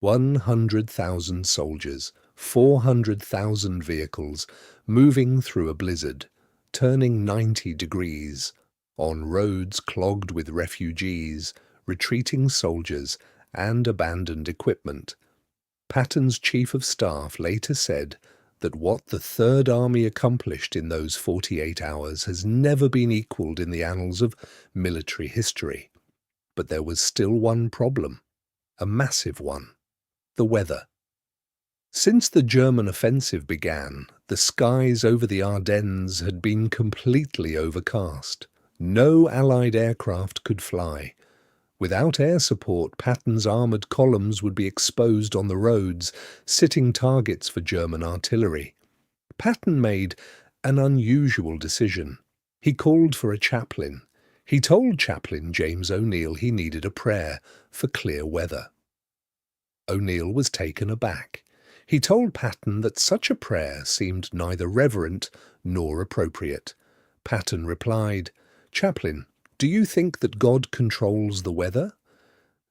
100,000 soldiers, 400,000 vehicles, moving through a blizzard, turning 90 degrees, on roads clogged with refugees, retreating soldiers, and abandoned equipment. Patton's chief of staff later said that what the Third Army accomplished in those 48 hours has never been equalled in the annals of military history. But there was still one problem, a massive one: the weather. Since the German offensive began, the skies over the Ardennes had been completely overcast. No Allied aircraft could fly. Without air support, Patton's armoured columns would be exposed on the roads, sitting targets for German artillery. Patton made an unusual decision. He called for a chaplain. He told Chaplain James O'Neill he needed a prayer for clear weather. O'Neill was taken aback. He told Patton that such a prayer seemed neither reverent nor appropriate. Patton replied, "Chaplain, do you think that God controls the weather?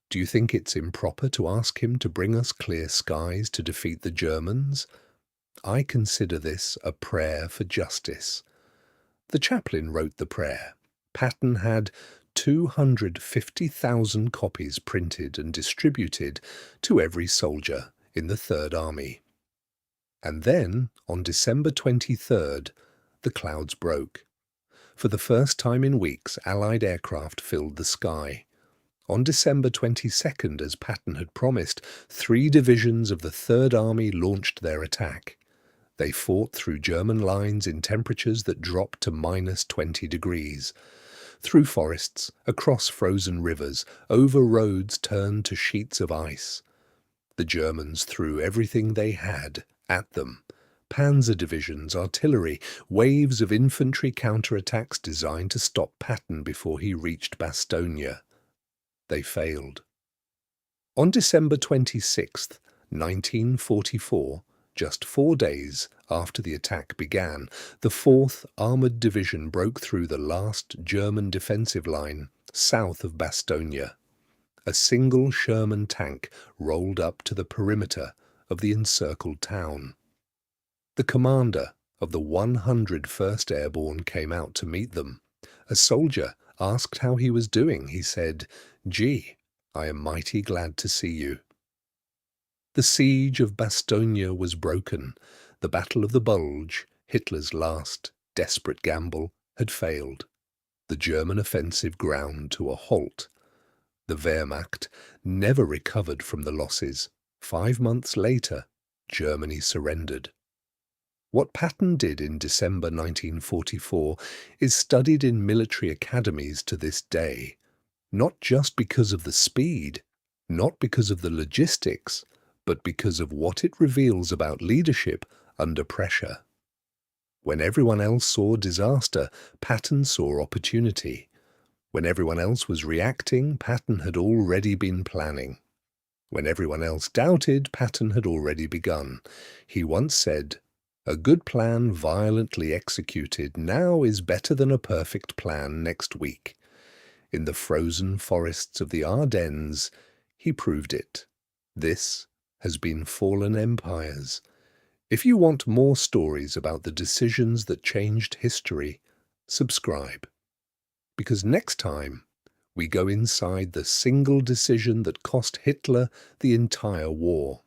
Do you think it's improper to ask him to bring us clear skies to defeat the Germans? I consider this a prayer for justice." The chaplain wrote the prayer. Patton had 250,000 copies printed and distributed to every soldier in the Third Army. And then, on December 23rd, the clouds broke. For the first time in weeks, Allied aircraft filled the sky. On December 22nd, as Patton had promised, 3 divisions of the Third Army launched their attack. They fought through German lines in temperatures that dropped to -20 degrees, through forests, across frozen rivers, over roads turned to sheets of ice. The Germans threw everything they had at them: panzer divisions, artillery, waves of infantry counterattacks designed to stop Patton before he reached Bastogne. They failed. On December 26th, 1944, just 4 days after the attack began, the 4th Armoured Division broke through the last German defensive line south of Bastogne. A single Sherman tank rolled up to the perimeter of the encircled town. The commander of the 101st Airborne came out to meet them. A soldier asked how he was doing. He said, "Gee, I am mighty glad to see you." The siege of Bastogne was broken. The Battle of the Bulge, Hitler's last desperate gamble, had failed. The German offensive ground to a halt. The Wehrmacht never recovered from the losses. 5 months later, Germany surrendered. What Patton did in December 1944 is studied in military academies to this day, not just because of the speed, not because of the logistics, but because of what it reveals about leadership under pressure. When everyone else saw disaster, Patton saw opportunity. When everyone else was reacting, Patton had already been planning. When everyone else doubted, Patton had already begun. He once said, "A good plan violently executed now is better than a perfect plan next week." In the frozen forests of the Ardennes, he proved it. This has been Fallen Empires. If you want more stories about the decisions that changed history, subscribe. Because next time, we go inside the single decision that cost Hitler the entire war.